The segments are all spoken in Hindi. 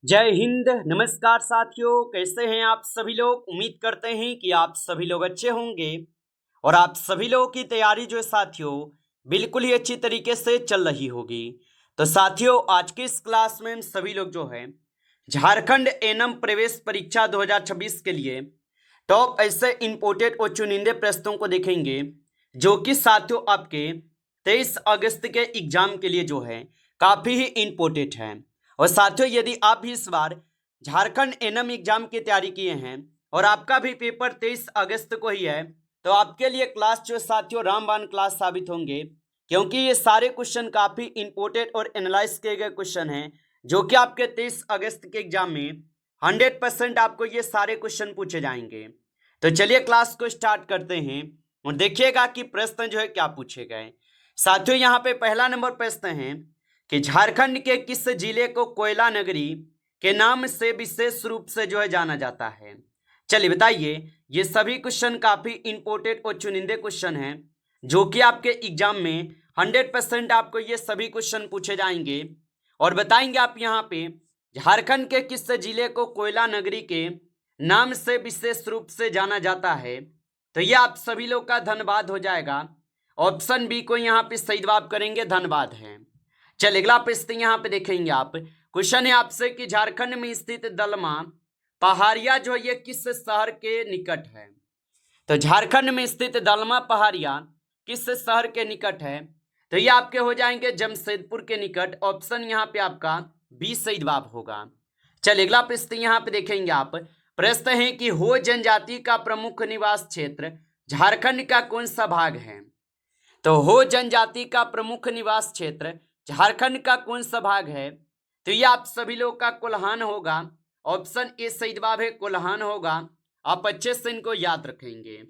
जय हिंद। नमस्कार साथियों, कैसे हैं आप सभी लोग। उम्मीद करते हैं कि आप सभी लोग अच्छे होंगे और आप सभी लोगों की तैयारी जो है साथियों बिल्कुल ही अच्छी तरीके से चल रही होगी। तो साथियों, आज की इस क्लास में हम सभी लोग जो है झारखंड एनम प्रवेश परीक्षा 2026 के लिए टॉप ऐसे इंपोर्टेड और चुनिंदे प्रश्नों को देखेंगे जो कि साथियों आपके 23 अगस्त के एग्जाम के लिए जो है काफ़ी ही इम्पोर्टेंट है। और साथियों, यदि आप भी इस बार झारखंड एनम एग्जाम की तैयारी किए हैं और आपका भी पेपर 23 अगस्त को ही है, तो आपके लिए क्लास जो साथियों रामबाण क्लास साबित होंगे, क्योंकि ये सारे क्वेश्चन काफ़ी इंपोर्टेंट और एनालाइज किए गए क्वेश्चन हैं जो कि आपके 23 अगस्त के एग्जाम में 100% आपको ये सारे क्वेश्चन पूछे जाएंगे। तो चलिए क्लास को स्टार्ट करते हैं और देखिएगा कि प्रश्न जो है क्या पूछे गए। साथियों, यहाँ पे पहला नंबर प्रश्न है कि झारखंड के किस जिले को कोयला नगरी के नाम से विशेष रूप से जो है जाना जाता है। चलिए बताइए। ये सभी क्वेश्चन काफी इंपोर्टेंट और चुनिंदे क्वेश्चन हैं जो कि आपके एग्जाम में 100% आपको ये सभी क्वेश्चन पूछे जाएंगे और बताएंगे आप यहाँ पे झारखंड के किस जिले को कोयला नगरी के नाम से विशेष रूप से जाना जाता है। तो ये आप सभी लोग का धन्यवाद हो जाएगा। ऑप्शन बी को यहाँ पे सही जवाब करेंगे, धन्यवाद है। चलिए अगला प्रश्न यहाँ पे देखेंगे आप। क्वेश्चन है आपसे कि झारखंड में स्थित दलमा पहाड़िया जो है ये किस शहर के निकट है। तो झारखंड में स्थित दलमा पहाड़िया किस शहर के निकट है। तो ये आपके हो जाएंगे जमशेदपुर के निकट। ऑप्शन यहाँ पे आपका बी सही जवाब होगा। चलिए अगला प्रश्न यहाँ पे देखेंगे आप। प्रश्न है कि हो जनजाति का प्रमुख निवास क्षेत्र झारखंड का कौन सा भाग है। तो हो जनजाति का प्रमुख निवास क्षेत्र झारखंड का कौन सा भाग है। तो ये आप सभी लोग का कोल्हान होगा। ऑप्शन ए सही जवाब है, कोल्हान होगा। आप अच्छे से इनको याद रखेंगे।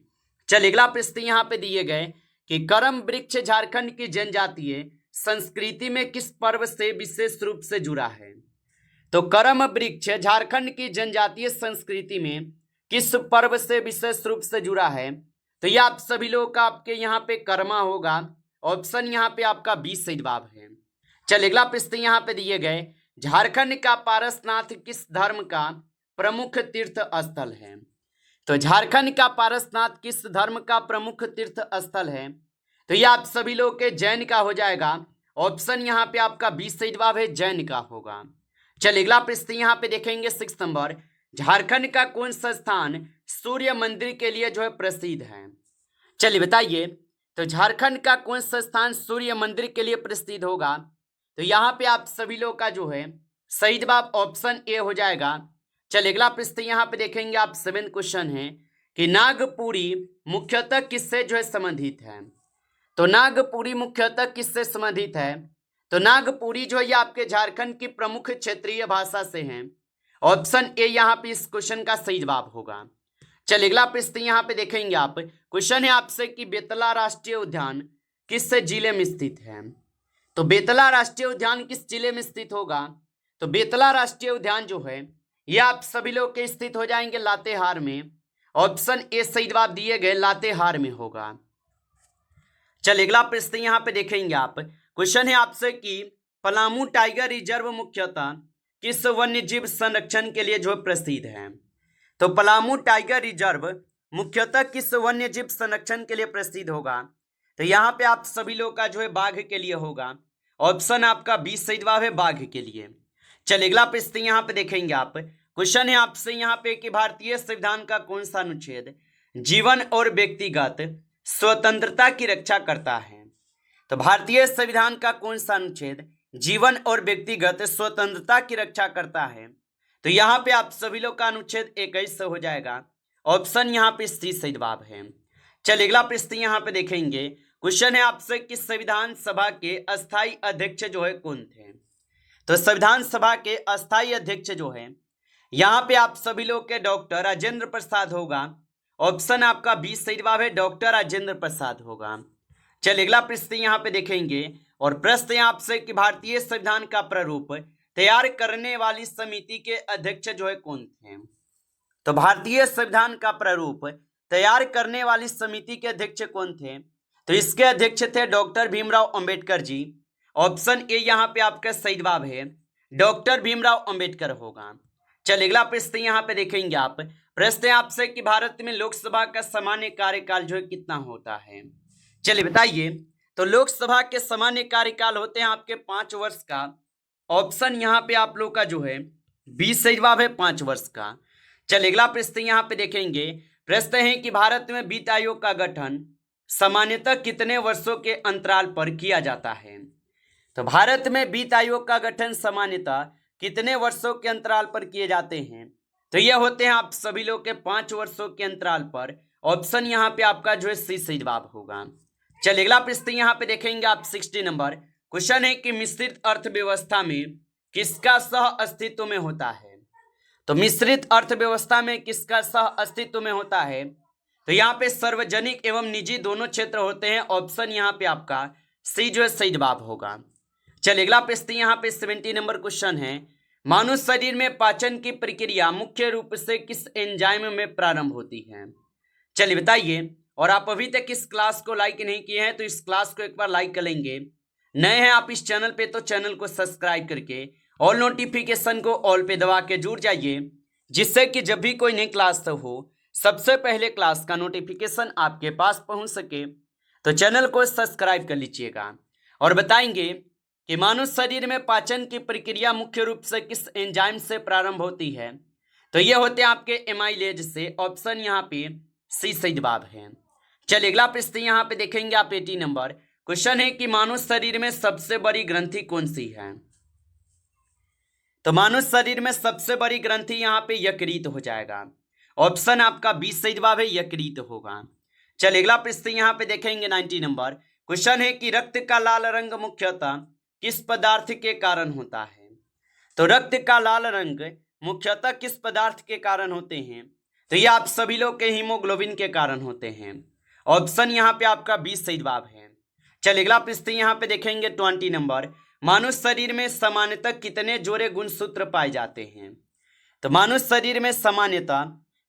चलिए अगला प्रश्न यहाँ पे दिए गए कि करम वृक्ष झारखंड की जनजातीय संस्कृति में किस पर्व से विशेष रूप से जुड़ा है। तो करम वृक्ष झारखंड की जनजातीय संस्कृति में किस पर्व से विशेष रूप से जुड़ा है। तो ये आप सभी लोगों का आपके यहाँ पे कर्मा होगा। ऑप्शन यहाँ पे आपका बी सही जवाब है। चलिए अगला प्रश्न यहाँ पे दिए गए झारखंड का पारसनाथ किस धर्म का प्रमुख तीर्थ स्थल है। तो झारखंड का पारसनाथ किस धर्म का प्रमुख तीर्थ स्थल है। तो ये आप सभी लोग के जैन का हो जाएगा। ऑप्शन यहाँ पे आपका बी सही जवाब है, जैन का होगा। चलिए अगला प्रश्न यहाँ पे देखेंगे 6 नंबर। झारखंड का कौन सा स्थान सूर्य मंदिर के लिए जो है प्रसिद्ध है। चलिए बताइए। तो झारखंड का कौन सा स्थान सूर्य मंदिर के लिए प्रसिद्ध होगा। तो यहाँ पे आप सभी लोग का जो है सही जवाब ऑप्शन ए हो जाएगा। चलिए अगला प्रश्न यहाँ पे देखेंगे आप। 7th क्वेश्चन है कि नागपुरी मुख्यतः किससे जो है संबंधित है। तो नागपुरी मुख्यतः किससे संबंधित है। तो नागपुरी जो है ये आपके झारखंड की प्रमुख क्षेत्रीय भाषा से है। ऑप्शन ए यहाँ पे इस क्वेश्चन का सही जवाब होगा। चलिए अगला प्रश्न यहाँ पे देखेंगे आप। क्वेश्चन है आपसे कि बेतला राष्ट्रीय उद्यान किस जिले में स्थित है। तो बेतला राष्ट्रीय उद्यान किस जिले में स्थित होगा। तो बेतला राष्ट्रीय उद्यान जो है ये आप सभी लोग के स्थित हो जाएंगे लातेहार में। ऑप्शन ए सही जवाब दिए गए, लातेहार में होगा। चलिए अगला प्रश्न यहाँ पे देखेंगे आप। क्वेश्चन है आपसे कि पलामू टाइगर रिजर्व मुख्यतः किस वन्य जीव संरक्षण के लिए जो प्रसिद्ध है। तो पलामू टाइगर रिजर्व मुख्यतः किस वन्य जीव संरक्षण के लिए प्रसिद्ध होगा। तो यहाँ पे आप सभी लोग का जो है बाघ के लिए होगा। ऑप्शन आपका बी सही जवाब है, बाघ के लिए। चलिए अगला प्रश्न यहाँ पे देखेंगे आप। क्वेश्चन है आपसे यहाँ पे कि भारतीय संविधान का कौन सा अनुच्छेद जीवन और व्यक्तिगत स्वतंत्रता की रक्षा करता है। तो भारतीय संविधान का कौन सा अनुच्छेद जीवन और व्यक्तिगत स्वतंत्रता की रक्षा करता है। तो यहाँ पे आप सभी लोग का अनुच्छेद 21 हो जाएगा। ऑप्शन यहाँ पे सी सही जवाब है। चलिए अगला प्रश्न यहाँ पे देखेंगे। क्वेश्चन है आपसे कि संविधान सभा के अस्थायी अध्यक्ष जो है कौन थे। तो संविधान सभा के अस्थायी अध्यक्ष जो है यहाँ पे आप सभी लोग के डॉक्टर राजेंद्र प्रसाद होगा। ऑप्शन आपका बी सही जवाब है, डॉक्टर राजेंद्र प्रसाद होगा। चलिए अगला प्रश्न यहाँ पे देखेंगे और प्रश्न है आपसे कि भारतीय संविधान का प्रारूप तैयार करने वाली समिति के अध्यक्ष जो है कौन थे। तो भारतीय संविधान का प्रारूप तैयार करने वाली समिति के अध्यक्ष कौन थे। तो इसके अध्यक्ष थे doctor Bhimrao Ambedkar ji. Option A यहाँ पे आपका सही जवाब है, डॉक्टर भीमराव अंबेडकर होगा। चलिए अगला प्रश्न यहाँ पे देखेंगे आप। प्रश्न है आपसे कि भारत में लोकसभा का सामान्य कार्यकाल जो है कितना होता है। चलिए बताइए। तो लोकसभा के सामान्य कार्यकाल होते हैं आपके 5 वर्ष का। ऑप्शन यहाँ पे आप लोग का जो है 20 सही जवाब है 5 वर्ष का। चलिए अगला प्रश्न यहाँ पे देखेंगे। प्रश्न है कि भारत में वित्त आयोग का गठन सामान्यतः कितने वर्षों के अंतराल पर किया जाता है। तो भारत में वित्त आयोग का गठन सामान्यतः कितने वर्षों के अंतराल पर किए जाते हैं। तो ये होते हैं आप सभी लोग के 5 वर्षों के अंतराल पर। ऑप्शन यहाँ पे आपका जो है सी सही जवाब होगा। चलिए अगला प्रश्न यहाँ पे देखेंगे आप 60 नंबर। क्वेश्चन है कि मिश्रित अर्थव्यवस्था में किसका सह अस्तित्व में होता है। तो मिश्रित अर्थव्यवस्था में किसका सह अस्तित्व में होता है। तो यहाँ पे सार्वजनिक एवं निजी दोनों क्षेत्र होते हैं। ऑप्शन यहाँ पे आपका सी जो है सही जवाब होगा। चलिए अगला प्रश्न यहाँ पे 70 नंबर क्वेश्चन है। मानव शरीर में पाचन की प्रक्रिया मुख्य रूप से किस एंजाइम में प्रारंभ होती है। चलिए बताइए। और आप अभी तक इस क्लास को लाइक नहीं किए हैं तो इस क्लास को एक बार लाइक कर लेंगे। नए हैं आप इस चैनल पे तो चैनल को सब्सक्राइब करके ऑल नोटिफिकेशन को ऑल पे दबा के जुड़ जाइए, जिससे कि जब भी कोई नई क्लास हो सबसे पहले क्लास का नोटिफिकेशन आपके पास पहुंच सके। तो चैनल को सब्सक्राइब कर लीजिएगा। और बताएंगे कि मानव शरीर में पाचन की प्रक्रिया मुख्य रूप से किस एंजाइम से प्रारंभ होती है। तो ये होते हैं आपके एमाइलेज से। ऑप्शन यहाँ पे सी सही जवाब है। चलिए अगला प्रश्न यहाँ पे देखेंगे आप 80 नंबर। क्वेश्चन है कि मानव शरीर में सबसे बड़ी ग्रंथि कौन सी है। तो मानव शरीर में सबसे बड़ी ग्रंथि यहाँ पे यकृत हो जाएगा। ऑप्शन आपका 20 सही जवाब है, यकृत होगा। चलिए अगला प्रश्न यहाँ पे देखेंगे 90 नंबर। क्वेश्चन है कि रक्त का लाल रंग मुख्यतः किस पदार्थ के कारण होता है। तो रक्त का लाल रंग मुख्यतः किस पदार्थ के कारण होते हैं। तो ये आप सभी लोग के हीमोग्लोबिन के कारण होते हैं। ऑप्शन यहाँ पे आपका 20 सही जवाब है। चलिए अगला प्रश्न यहाँ पे देखेंगे 20 नंबर। मानव शरीर में सामान्यतः कितने जोड़े गुणसूत्र पाए जाते हैं। तो मानव शरीर में सामान्यतः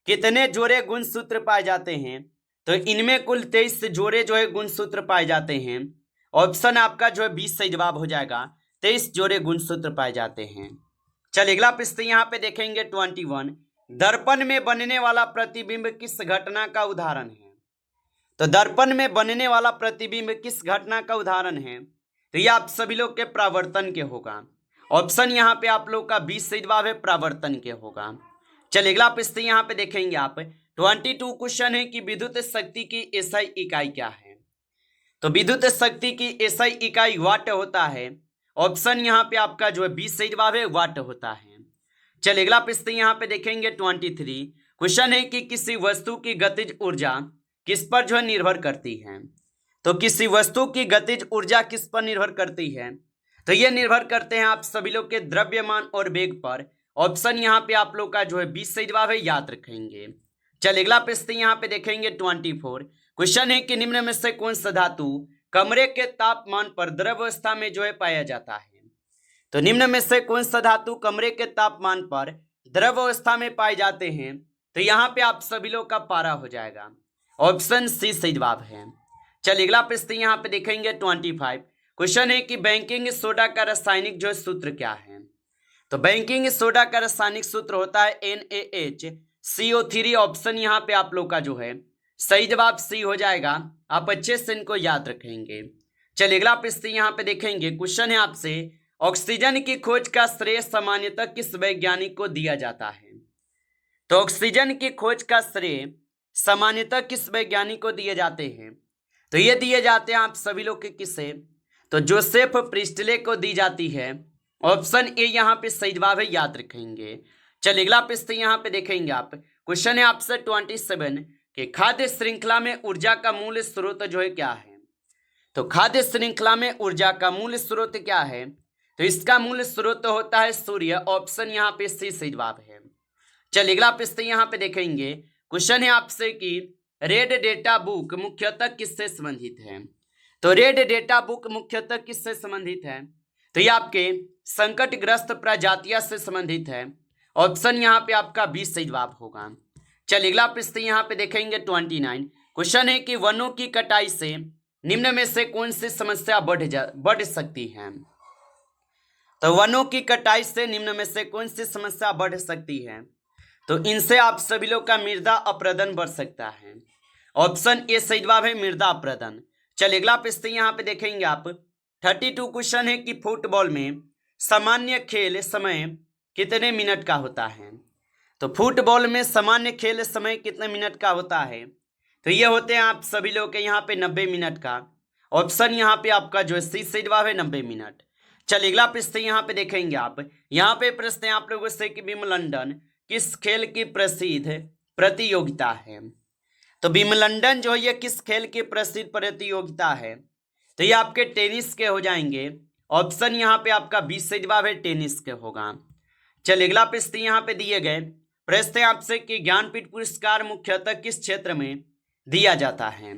कितने जोड़े गुणसूत्र पाए जाते हैं। तो इनमें कुल 23 जोड़े जो है गुणसूत्र पाए जाते हैं। ऑप्शन आपका जो है 20 सही जवाब हो जाएगा। 23 जोड़े गुणसूत्र पाए जाते हैं। चलिए अगला प्रश्न यहाँ पे देखेंगे 21। दर्पण में बनने वाला प्रतिबिंब किस घटना का उदाहरण है। तो दर्पण में बनने वाला प्रतिबिंब किस घटना का उदाहरण है। तो ये आप सभी लोग के परावर्तन के होगा। ऑप्शन यहाँ पे आप लोग का 20 सही जवाब है, परावर्तन के होगा। चलिए अगला प्रश्न यहाँ पे देखेंगे आप 22 क्वेश्चन है कि विद्युत शक्ति की एसआई इकाई क्या है। तो विद्युत शक्ति की एसआई इकाई वाट होता है। ऑप्शन यहाँ पे आपका जो है 20 सही जवाब है, वाट होता है। चलिए अगला प्रश्न यहाँ पे देखेंगे 23। क्वेश्चन है कि किसी वस्तु की गतिज ऊर्जा किस पर जो है निर्भर करती है। तो किसी वस्तु की गतिज ऊर्जा किस पर निर्भर करती है। तो ये निर्भर करते हैं आप सभी लोग के द्रव्यमान और वेग पर। ऑप्शन यहाँ पे आप लोग का जो है 20 सही जवाब है, याद रखेंगे। चलिए अगला प्रश्न यहाँ पे देखेंगे 24। क्वेश्चन है कि निम्न में से कौन सा धातु कमरे के तापमान पर द्रव अवस्था में जो है पाया जाता है। तो निम्न में से कौन सा धातु कमरे के तापमान पर द्रव अवस्था में पाए जाते हैं। तो यहाँ पे आप सभी लोग का पारा हो जाएगा। ऑप्शन सी सही जवाब है। चलिए अगला प्रश्न यहाँ पे देखेंगे 25। क्वेश्चन है कि बेकिंग सोडा का रासायनिक जो सूत्र क्या है। तो बेकिंग सोडा का रासायनिक सूत्र होता है NaHCO3। ऑप्शन यहाँ पे आप लोग का जो है सही जवाब सी हो जाएगा। आप अच्छे से इनको याद रखेंगे। चलिए अगला प्रश्न यहाँ पे देखेंगे। क्वेश्चन है आपसे ऑक्सीजन की खोज का श्रेय सामान्यतः किस वैज्ञानिक को दिया जाता है। तो ऑक्सीजन की खोज का श्रेय सामान्यतः किस वैज्ञानिक को दिए जाते हैं। तो ये दिए जाते हैं आप सभी लोग के किसे। तो जोसेफ प्रिस्टले को दी जाती है। ऑप्शन ए यहाँ पे सही जवाब है, याद रखेंगे। चलिए अगला प्रश्न यहाँ पे देखेंगे आप। क्वेश्चन है आपसे 27 कि खाद्य श्रृंखला में ऊर्जा का मूल स्रोत जो है क्या है। तो खाद्य श्रृंखला में ऊर्जा का मूल स्रोत क्या है। तो इसका मूल स्रोत होता है सूर्य। ऑप्शन यहाँ पे सी सही जवाब है। चलिए अगला प्रश्न यहाँ पे देखेंगे। क्वेश्चन है आपसे कि रेड डेटा बुक मुख्यतः किससे संबंधित है। तो रेड डेटा बुक मुख्यतः किससे संबंधित है। तो ये आपके संकटग्रस्त प्रजातियां से संबंधित है। ऑप्शन यहाँ पे आपका 20 सही जवाब होगा। चलिए अगला प्रश्न यहाँ पे देखेंगे 29। क्वेश्चन है कि वनों की कटाई से निम्न में से कौन सी समस्या बढ़ सकती है। तो वनों की कटाई से निम्न में से कौन सी समस्या बढ़ सकती है? तो इनसे आप सभी लोग का मृदा अपरदन बढ़ सकता है। ऑप्शन ए सही जवाब है, मृदा अपरदन। चलिए अगला प्रश्न यहाँ पे देखेंगे आप। 32 क्वेश्चन है कि फुटबॉल में सामान्य खेल समय कितने मिनट का होता है? तो फुटबॉल में सामान्य खेल समय कितने मिनट का होता है? तो ये होते हैं आप सभी लोग के यहाँ पे 90 मिनट का। ऑप्शन यहाँ पे आपका जो है सी सही जवाब है, 90 मिनट। चलिए अगला प्रश्न यहाँ पे देखेंगे आप। यहाँ पे प्रश्न है आप लोगों से कि विंबलडन किस खेल की प्रसिद्ध प्रतियोगिता है? तो विंबलडन जो है ये किस खेल की प्रसिद्ध प्रतियोगिता है? तो ये आपके टेनिस के हो जाएंगे। ऑप्शन यहाँ पे आपका 20 सही जवाब है, टेनिस के होगा। चलिए अगला प्रश्न यहाँ पे दिए गए प्रश्न है आपसे कि ज्ञानपीठ पुरस्कार मुख्यतः किस क्षेत्र में दिया जाता है?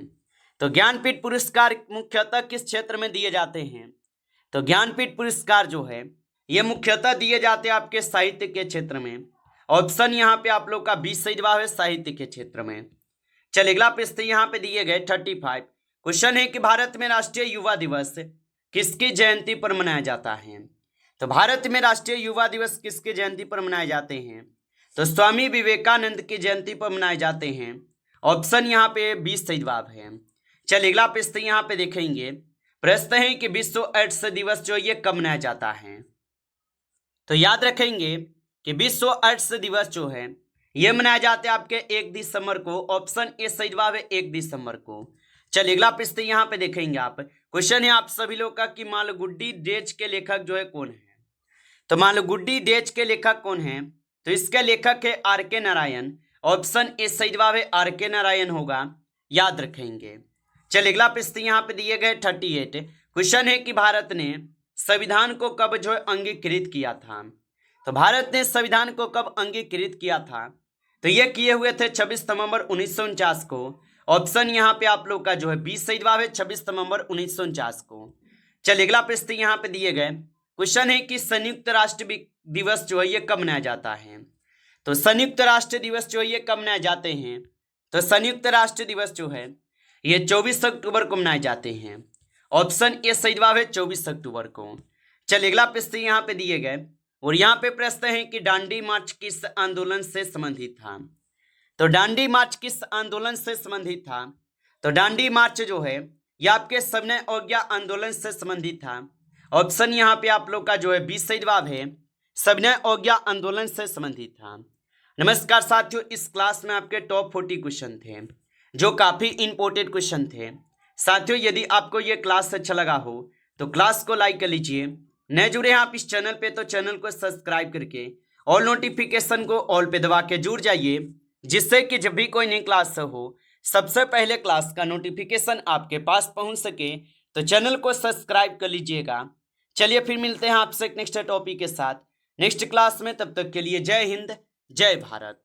तो ज्ञानपीठ पुरस्कार मुख्यतः किस क्षेत्र में दिए जाते हैं? तो ज्ञानपीठ पुरस्कार जो है ये मुख्यतः दिए जाते हैं आपके साहित्य के क्षेत्र में। ऑप्शन यहाँ पे आप लोग का 20 सही जवाब है, साहित्य के क्षेत्र में। चलिए अगला प्रश्न यहाँ पे दिए गए 35 क्वेश्चन है कि भारत में राष्ट्रीय युवा दिवस किसकी जयंती पर मनाया जाता है? तो भारत में राष्ट्रीय युवा दिवस किसकी जयंती पर मनाए जाते हैं? तो स्वामी विवेकानंद की जयंती पर मनाए जाते हैं। ऑप्शन यहाँ पे 20 सही जवाब है। चलिए अगला प्रश्न यहाँ पे देखेंगे। प्रश्न है कि विश्व एड्स दिवस जो ये कब मनाया जाता है? तो याद रखेंगे कि विश्व एड्स दिवस जो है ये मनाया जाता है आपके 1 दिसंबर को। ऑप्शन ए सही जवाब है, 1 दिसंबर को। चलिए अगला प्रश्न यहाँ पे देखेंगे आप। क्वेश्चन है आप सभी लोग का कि मालगुडी डेज के लेखक जो है कौन है? तो मालगुडी डेज के लेखक कौन है? तो इसके लेखक है आर.के. नारायण। ऑप्शन ए सही जवाब है, आर.के. नारायण होगा, याद रखेंगे। चलिए अगला प्रश्न यहाँ पे दिए गए 38 क्वेश्चन है कि भारत ने संविधान को कब जो है अंगीकृत किया था? तो भारत ने संविधान को कब अंगीकृत किया था? तो ये किए हुए थे 26 नवंबर 1949 को। ऑप्शन यहाँ पे आप लोग का जो है 20 सही जवाब है, 26 नवंबर 1949 को। चलिए अगला प्रश्न यहाँ पे दिए गए क्वेश्चन है कि संयुक्त राष्ट्र दिवस जो है ये कब मनाया जाता है? तो संयुक्त राष्ट्र दिवस जो है ये कब मनाए जाते हैं? तो संयुक्त राष्ट्र दिवस जो है ये 24 अक्टूबर को मनाए जाते हैं। ऑप्शन ए सही जवाब है, 24 अक्टूबर को। चलिए अगला प्रश्न यहाँ पे दिए गए और यहाँ पे प्रश्न है कि दांडी मार्च किस आंदोलन से संबंधित था? तो दांडी मार्च किस आंदोलन से संबंधित था? तो दांडी मार्च जो है ये आपके सविनय अवज्ञा आंदोलन से संबंधित था। ऑप्शन यहाँ पे आप लोग का जो है 20 सही जवाब है, सविनय अवज्ञा आंदोलन से संबंधित था। नमस्कार साथियों, इस क्लास में आपके टॉप 40 क्वेश्चन थे जो काफी इंपॉर्टेंट क्वेश्चन थे। साथियों यदि आपको ये क्लास अच्छा लगा हो तो क्लास को लाइक कर लीजिए। नए जुड़े हैं आप इस चैनल पे तो चैनल को सब्सक्राइब करके और नोटिफिकेशन को ऑल पे दबा के जुड़ जाइए, जिससे कि जब भी कोई नई क्लास हो सबसे पहले क्लास का नोटिफिकेशन आपके पास पहुंच सके। तो चैनल को सब्सक्राइब कर लीजिएगा। चलिए फिर मिलते हैं आपसे नेक्स्ट टॉपिक के साथ नेक्स्ट क्लास में। तब तक के लिए जय हिंद, जय भारत।